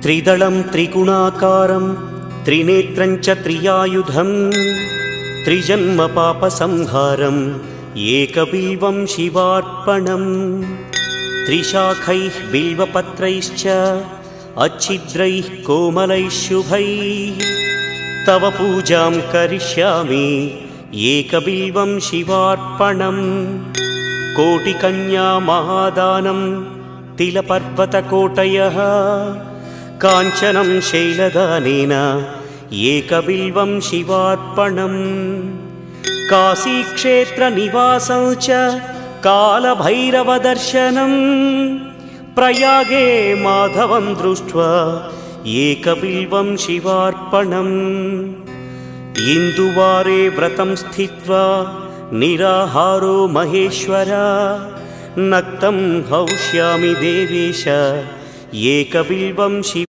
त्रिदलं त्रिगुणाकारं त्रिनेत्रं च त्रियायुधं त्रिजन्म पापसंहारं एकबिल्वं शिवार्पणम् त्रिशाखैः बिल्वपत्रैश्च अच्छिद्रैः कोमलैः शुभैः तव पूजां करिष्यामि एकबिल्वं शिवार्पणम् कोटिकन्या महादानं तिलपर्वतकोटयः काञ्चनं शैलदानेन एकबिल्वं शिवार्पणम् काशीक्षेत्रनिवासं च कालभैरवदर्शनं प्रयागे माधवं दृष्ट्वा एकबिल्वं शिवार्पणम् इन्दुवारे व्रतं स्थित्वा निराहारो महेश्वर नक्तं हौष्यामि देवेश एकबिल्वं शिव